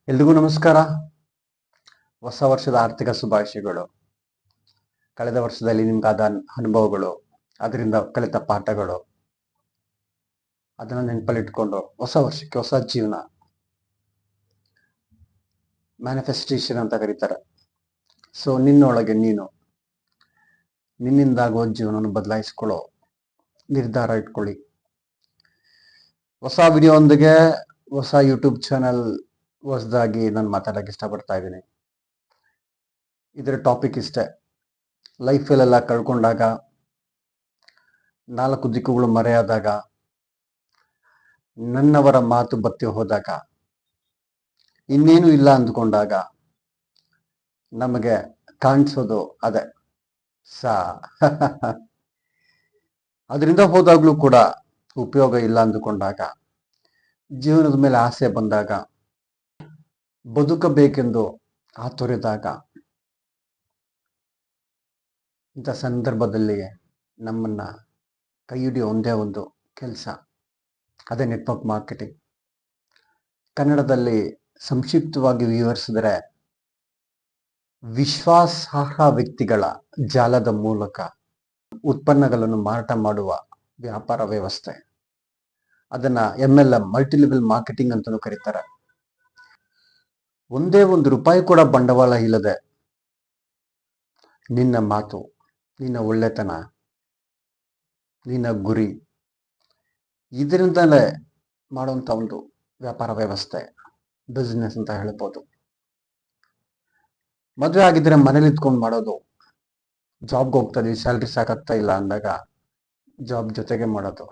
ಎಲ್ರಿಗೂ ನಮಸ್ಕಾರ. ಹೊಸ ವರ್ಷದ ಆರ್ಥಿಕ ಶುಭಾಶಯಗಳು. ಕಳೆದ ವರ್ಷದಲ್ಲಿ ನಿಮ್ಗಾದ ಅನುಭವಗಳು, ಅದರಿಂದ ಕಲಿತ ಪಾಠಗಳು, ಅದನ್ನ ನೆನಪಲ್ಲಿಟ್ಕೊಂಡು ಹೊಸ ವರ್ಷಕ್ಕೆ ಹೊಸ ಜೀವನ, ಮ್ಯಾನಿಫೆಸ್ಟೇಷನ್ ಅಂತ ಕರೀತಾರೆ. ಸೊ ನಿನ್ನೊಳಗೆ ನೀನು ನಿನ್ನಿಂದಾಗುವ ಜೀವನವನ್ನು ಬದಲಾಯಿಸ್ಕೊಳ್ಳೋ ನಿರ್ಧಾರ ಇಟ್ಕೊಳ್ಳಿ. ಹೊಸ ವಿಡಿಯೋದೊಂದಿಗೆ ಹೊಸ ಯೂಟ್ಯೂಬ್ ಚಾನಲ್ ಹೊಸದಾಗಿ ನಾನು ಮಾತಾಡಕ್ಕೆ ಇಷ್ಟಪಡ್ತಾ ಇದ್ದೀನಿ. ಇದರ ಟಾಪಿಕ್ ಇಷ್ಟೇ: ಲೈಫಲ್ಲೆಲ್ಲ ಕಳ್ಕೊಂಡಾಗ, 4 ದಿಕ್ಕುಗಳು ಮರೆಯಾದಾಗ, ನನ್ನವರ ಮಾತು ಬತ್ತಿ ಹೋದಾಗ, ಇನ್ನೇನು ಇಲ್ಲ ಅಂದುಕೊಂಡಾಗ ನಮಗೆ ಕಾಣಿಸೋದು ಅದೇ ಅದರಿಂದ ಹೋದಾಗ್ಲೂ ಕೂಡ ಉಪಯೋಗ ಇಲ್ಲ ಅಂದುಕೊಂಡಾಗ, ಜೀವನದ ಮೇಲೆ ಆಸೆ ಬಂದಾಗ, ಬದುಕಬೇಕೆಂದು ಆತೊರೆದಾಗ, ಇಂಥ ಸಂದರ್ಭದಲ್ಲಿ ನಮ್ಮನ್ನ ಕೈ ಹಿಡಿಯೋ ಒಂದೇ ಒಂದು ಕೆಲಸ, ಅದೇ ನೆಟ್ವರ್ಕ್ ಮಾರ್ಕೆಟಿಂಗ್. ಕನ್ನಡದಲ್ಲಿ ಸಂಕ್ಷಿಪ್ತವಾಗಿ ವಿವರಿಸಿದರೆ, ವಿಶ್ವಾಸಾರ್ಹ ವ್ಯಕ್ತಿಗಳ ಜಾಲದ ಮೂಲಕ ಉತ್ಪನ್ನಗಳನ್ನು ಮಾರಾಟ ಮಾಡುವ ವ್ಯಾಪಾರ ವ್ಯವಸ್ಥೆ. ಅದನ್ನ MLM, ಮಲ್ಟಿ ಲೆವೆಲ್ ಮಾರ್ಕೆಟಿಂಗ್ ಅಂತಲೂ ಕರೀತಾರೆ. ಒಂದೇ ₹1 ಕೂಡ ಬಂಡವಾಳ ಇಲ್ಲದೆ ನಿನ್ನ ಮಾತು, ನಿನ್ನ ಒಳ್ಳೆತನ, ನಿನ್ನ ಗುರಿ, ಇದರಿಂದಲೇ ಮಾಡುವಂಥ ಒಂದು ವ್ಯಾಪಾರ ವ್ಯವಸ್ಥೆ, ಬಿಸ್ನೆಸ್ ಅಂತ ಹೇಳ್ಬೋದು. ಮದುವೆ ಆಗಿದ್ರೆ ಮನೇಲಿ ಇದ್ಕೊಂಡು ಮಾಡೋದು, ಜಾಬ್ಗೆ ಹೋಗ್ತಾ ಇದೀವಿ, ಸ್ಯಾಲ್ರಿ ಸಾಕಾಗ್ತಾ ಇಲ್ಲ ಅಂದಾಗ ಜಾಬ್ ಜೊತೆಗೆ ಮಾಡೋದು,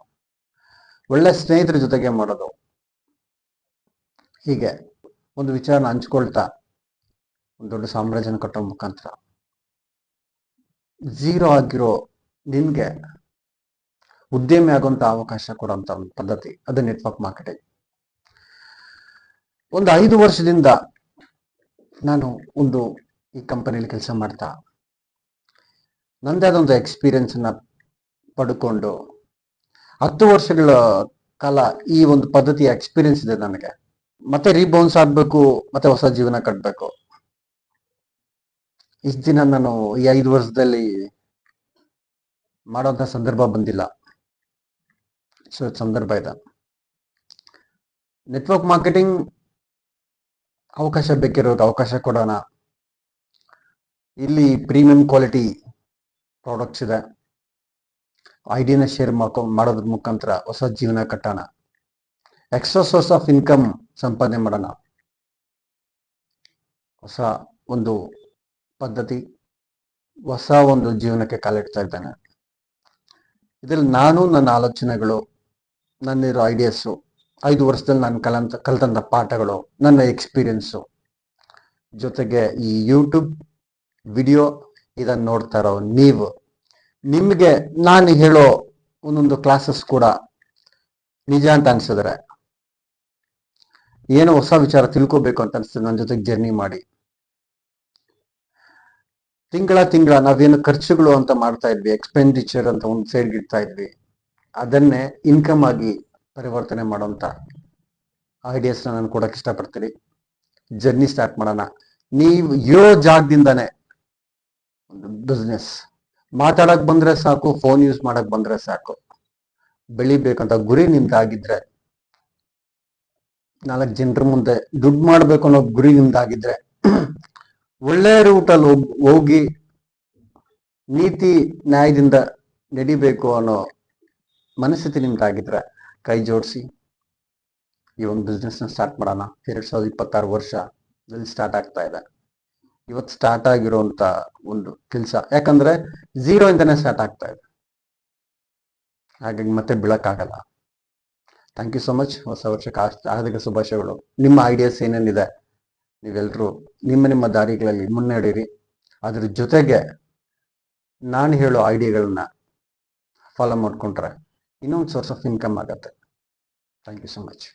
ಒಳ್ಳೆ ಸ್ನೇಹಿತರ ಜೊತೆಗೆ ಮಾಡೋದು, ಹೀಗೆ ಒಂದು ವಿಚಾರನ ಹಂಚ್ಕೊಳ್ತಾ ಒಂದು ದೊಡ್ಡ ಸಾಮ್ರಾಜ್ಯನ ಕಟ್ಟೋ ಮುಖಾಂತರ ಝೀರೋ ಆಗಿರೋ ನಿನ್ಗೆ ಉದ್ಯಮಿ ಆಗುವಂತ ಅವಕಾಶ ಕೊಡುವಂತ ಒಂದು ಪದ್ಧತಿ, ಅದು ನೆಟ್ವರ್ಕ್ ಮಾರ್ಕೆಟಿಂಗ್. ಒಂದು 5 ವರ್ಷದಿಂದ ನಾನು ಈ ಕಂಪನಿಯಲ್ಲಿ ಕೆಲಸ ಮಾಡ್ತಾ ನಂದೇ ಆದ ಒಂದು ಎಕ್ಸ್ಪೀರಿಯನ್ಸ್ ಅನ್ನ ಪಡ್ಕೊಂಡು 10 ವರ್ಷಗಳ ಕಾಲ ಈ ಒಂದು ಪದ್ಧತಿಯ ಎಕ್ಸ್ಪೀರಿಯನ್ಸ್ ಇದೆ ನನಗೆ. ಮತ್ತೆ ರೀಬೌನ್ಸ್ ಆಗ್ಬೇಕು, ಮತ್ತೆ ಹೊಸ ಜೀವನ ಕಟ್ಟಬೇಕು. ಇಷ್ಟು ದಿನ ನಾನು ಈ 5 ವರ್ಷದಲ್ಲಿ ಮಾಡುವಂತ ಸಂದರ್ಭ ಬಂದಿಲ್ಲ. ಸೊ ಸಂದರ್ಭ ಇದೆ. ನೆಟ್ವರ್ಕ್ ಮಾರ್ಕೆಟಿಂಗ್ ಅವಕಾಶ ಬೇಕಿರೋದು ಅವಕಾಶ ಕೊಡೋಣ. ಇಲ್ಲಿ ಪ್ರೀಮಿಯಂ ಕ್ವಾಲಿಟಿ ಪ್ರಾಡಕ್ಟ್ಸ್ ಇದೆ. ಐಡಿಯಾನ ಶೇರ್ ಮಾಡೋದ್ರ ಮುಖಾಂತರ ಹೊಸ ಜೀವನ ಕಟ್ಟೋಣ. ಎಕ್ಸ್ಟ್ರಾ ಸೋರ್ಸ್ ಆಫ್ ಇನ್ಕಮ್ ಸಂಪಾದನೆ ಮಾಡೋಣ. ಹೊಸ ಒಂದು ಪದ್ಧತಿ, ಹೊಸ ಒಂದು ಜೀವನಕ್ಕೆ ಕಾಲಿಡ್ತಾ ಇದ್ದಾನೆ. ಇದರಲ್ಲಿ ನಾನು, ನನ್ನ ಆಲೋಚನೆಗಳು, ನನ್ನಿರೋ ಐಡಿಯಾಸು, 5 ವರ್ಷದಲ್ಲಿ ನಾನು ಕಲಿತಂಥ ಪಾಠಗಳು, ನನ್ನ ಎಕ್ಸ್ಪೀರಿಯನ್ಸು, ಜೊತೆಗೆ ಈ ಯೂಟ್ಯೂಬ್ ವಿಡಿಯೋ ಇದನ್ನು ನೋಡ್ತಾ ಇರೋ ನೀವು, ನಿಮಗೆ ನಾನು ಹೇಳೋ ಒಂದೊಂದು ಕ್ಲಾಸಸ್ ಕೂಡ ನಿಜ ಅಂತ ಅನ್ಸಿದ್ರೆ, ಏನೋ ಹೊಸ ವಿಚಾರ ತಿಳ್ಕೋಬೇಕು ಅಂತ ಅನ್ಸ್ತದೆ, ನನ್ನ ಜೊತೆಗೆ ಜರ್ನಿ ಮಾಡಿ. ತಿಂಗಳ ನಾವೇನು ಖರ್ಚುಗಳು ಅಂತ ಮಾಡ್ತಾ ಇದ್ವಿ, ಎಕ್ಸ್ಪೆಂಡಿಚರ್ ಅಂತ ಒಂದು ಸೈಡ್ಗೆ ಇಡ್ತಾ ಇದ್ವಿ, ಅದನ್ನೇ ಇನ್ಕಮ್ ಆಗಿ ಪರಿವರ್ತನೆ ಮಾಡುವಂತ ಐಡಿಯಾಸ್ನ ನಾನು ಕೊಡಕ್ಕೆ ಇಷ್ಟಪಡ್ತೀನಿ. ಜರ್ನಿ ಸ್ಟಾರ್ಟ್ ಮಾಡೋಣ. ನೀವು ಇರೋ ಜಾಗದಿಂದಾನೆ ಒಂದು ಬಿಸ್ನೆಸ್ ಮಾತಾಡಕ್ ಬಂದ್ರೆ ಸಾಕು, ಫೋನ್ ಯೂಸ್ ಮಾಡಕ್ ಬಂದ್ರೆ ಸಾಕು. ಬೆಳಿಬೇಕಂತ ಗುರಿ ನಿಮ್ದಾಗಿದ್ರೆ, 4 ಜನರ ಮುಂದೆ ದುಡ್ಡು ಮಾಡ್ಬೇಕು ಅನ್ನೋ ಗುರಿ ನಿಮ್ದಾಗಿದ್ರೆ, ಒಳ್ಳೆ ರೂಟಲ್ಲಿ ಹೋಗಿ ನೀತಿ ನ್ಯಾಯದಿಂದ ನಡಿಬೇಕು ಅನ್ನೋ ಮನಸ್ಥಿತಿ ನಿಮ್ದಾಗಿದ್ರೆ, ಕೈ ಜೋಡಿಸಿ ಈ ಒಂದು ಬಿಸ್ನೆಸ್ನ ಸ್ಟಾರ್ಟ್ ಮಾಡೋಣ. 2026 ವರ್ಷದಲ್ಲಿ ಸ್ಟಾರ್ಟ್ ಆಗ್ತಾ ಇದೆ. ಇವತ್ತು ಸ್ಟಾರ್ಟ್ ಆಗಿರುವಂತ ಒಂದು ಕೆಲಸ, ಯಾಕಂದ್ರೆ 0 ಇಂದಾನೆ ಸ್ಟಾರ್ಟ್ ಆಗ್ತಾ ಇದೆ, ಹಾಗಾಗಿ ಮತ್ತೆ ಬೀಳಕ್ಕಾಗಲ್ಲ. Thank you so much. ಹೊಸ ವರ್ಷಕ್ಕೆ ಹಾರ್ದಿಕ ಶುಭಾಶಯಗಳು. ನಿಮ್ಮ ಐಡಿಯಾಸ್ ಏನೇನಿದೆ ನೀವೆಲ್ಲರೂ ನಿಮ್ಮ ದಾರಿಗಳಲ್ಲಿ ಮುನ್ನಡೆಯಿರಿ. ಅದ್ರ ಜೊತೆಗೆ ನಾನು ಹೇಳೋ ಐಡಿಯಾಗಳನ್ನ ಫಾಲೋ ಮಾಡ್ಕೊಂಡ್ರೆ ಇನ್ನೊಂದು ಸೋರ್ಸ್ ಆಫ್ ಇನ್ಕಮ್ ಆಗತ್ತೆ. Thank you so much.